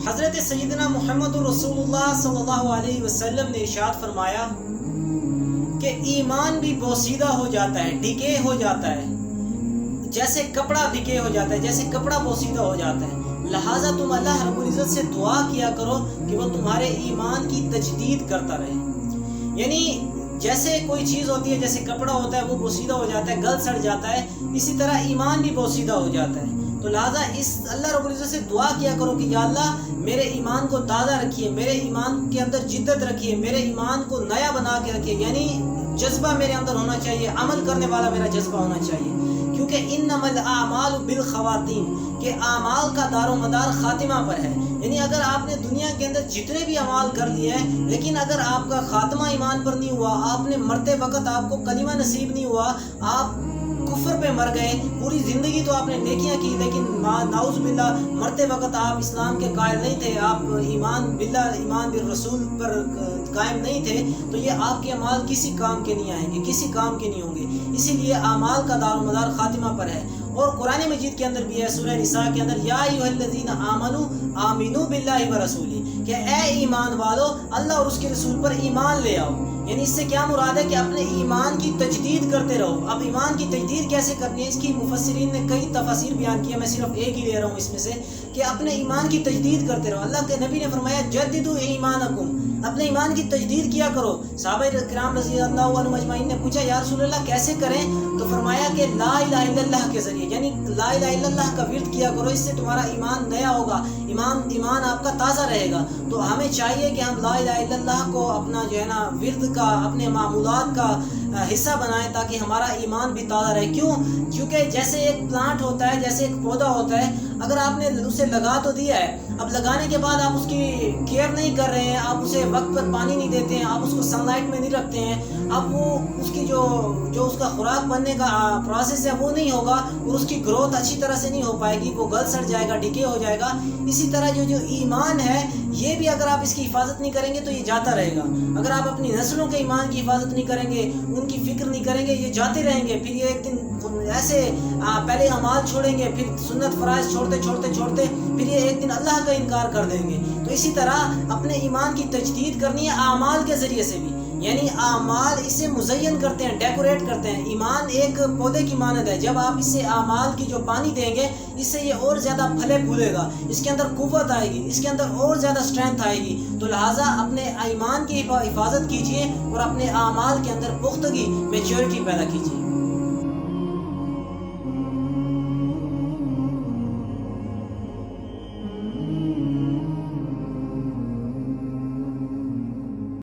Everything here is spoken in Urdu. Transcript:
حضرت سیدنا محمد رسول اللہ صلی اللہ علیہ وسلم نے ارشاد فرمایا کہ ایمان بھی بوسیدہ ہو جاتا ہے، ڈھکے ہو جاتا ہے، جیسے کپڑا ڈھکے ہو جاتا ہے، جیسے کپڑا بوسیدہ ہو جاتا ہے۔ لہٰذا تم اللہ رب العزت سے دعا کیا کرو کہ وہ تمہارے ایمان کی تجدید کرتا رہے۔ یعنی جیسے کوئی چیز ہوتی ہے، جیسے کپڑا ہوتا ہے وہ بوسیدہ ہو جاتا ہے، گل سڑ جاتا ہے، اسی طرح ایمان بھی بوسیدہ ہو جاتا ہے۔ تو لہٰذا اللہ رب العزت سے دعا کیا کرو کہ یا اللہ میرے ایمان کو تازہ رکھیے، میرے ایمان کے اندر جدت رکھیے، میرے ایمان کو نیا بنا کے رکھیے، یعنی جذبہ میرے اندر ہونا چاہیے، عمل کرنے والا میرا جذبہ ہونا چاہیے، کیونکہ انما الاعمال بالخواتیم، کہ اعمال کا دار و مدار خاتمہ پر ہے۔ یعنی اگر آپ نے دنیا کے اندر جتنے بھی اعمال کر لیے ہیں، لیکن اگر آپ کا خاتمہ ایمان پر نہیں ہوا، آپ نے مرتے وقت آپ کو کلمہ نصیب نہیں ہوا، آپ کفر پہ مر گئے، پوری زندگی تو آپ نے نیکیاں کی لیکن نعوذ باللہ مرتے وقت آپ اسلام کے قائل نہیں تھے، آپ ایمان باللہ ایمان بالرسول پر قائم نہیں تھے، تو یہ آپ کے اعمال کسی کام کے نہیں آئیں گے، کسی کام کے نہیں ہوں گے۔ اسی لیے اعمال کا دار و مدار خاتمہ پر ہے۔ اور قرآن مجید کے اندر بھی ہے، سورہ نساء کے اندر، یا ایھا الذین آمنوا آمنوا باللہ ورسولہ، کہ اے ایمان والو اللہ اور اس کے رسول پر ایمان لے آؤ۔ یعنی اس سے کیا مراد ہے کہ اپنے ایمان کی تجدید کرتے رہو۔ اب ایمان کی تجدید کیسے کرنی ہے، اس کی مفسرین نے کئی تفاسیر بیان کی ہے، میں صرف ایک ہی لے رہا ہوں اس میں سے، کہ اپنے ایمان کی تجدید کرتے رہو۔ اللہ کے نبی نے فرمایا جددوا ایمانکم، اپنے ایمان کی تجدید کیا کرو۔ صحابہ کرام رضی اللہ عنہم اجمعین نے پوچھا یا رسول اللہ کیسے کریں، تو فرمایا کہ لا الہ الا اللہ کے ذریعے، یعنی لا الہ الا اللہ کا ورد کیا کرو، اس سے تمہارا ایمان نیا ہوگا، ایمان آپ کا تازہ رہے گا۔ تو ہمیں چاہیے کہ ہم لا الہ الا اللہ کو اپنا جو ہے نا ورد کا، اپنے معمولات کا حصہ بنائیں تاکہ ہمارا ایمان بھی تازہ رہے۔ کیوں؟ کیونکہ جیسے ایک پلانٹ ہوتا ہے، جیسے ایک پودا ہوتا ہے، اگر آپ نے اسے لگا تو دیا ہے، اب لگانے کے بعد آپ اس کی کیئر نہیں کر رہے ہیں، آپ اسے وقت پر پانی نہیں دیتے ہیں، آپ اس کو سن لائٹ میں نہیں رکھتے ہیں، اب وہ اس کی جو اس کا خوراک بننے کا پروسیس ہے وہ نہیں ہوگا، اور اس کی گروتھ اچھی طرح سے نہیں ہو پائے گی، وہ گل سڑ جائے گا، ڈکے ہو جائے گا۔ اسی طرح جو ایمان ہے یہ بھی اگر آپ اس کی حفاظت نہیں کریں گے تو یہ جاتا رہے گا۔ اگر آپ اپنی نسلوں کے ایمان کی حفاظت نہیں کریں گے، ان کی فکر نہیں کریں گے، یہ جاتے رہیں گے، پھر یہ ایک دن ایسے پہلے اعمال چھوڑیں گے، پھر سنت فرائض چھوڑتے پھر یہ ایک دن اللہ کا انکار کر دیں گے۔ تو اسی طرح اپنے ایمان کی تجدید کرنی ہے اعمال کے ذریعے سے بھی، یعنی اعمال اسے مزین کرتے ہیں، ڈیکوریٹ کرتے ہیں۔ ایمان ایک پودے کی مانند ہے، جب آپ اسے اعمال کی جو پانی دیں گے اس سے یہ اور زیادہ پھلے پھولے گا، اس کے اندر قوت آئے گی، اس کے اندر اور زیادہ اسٹرینتھ آئے گی۔ تو لہٰذا اپنے ایمان کی حفاظت کیجیے اور اپنے اعمال کے اندر پختگی، میچیورٹی پیدا کیجیے۔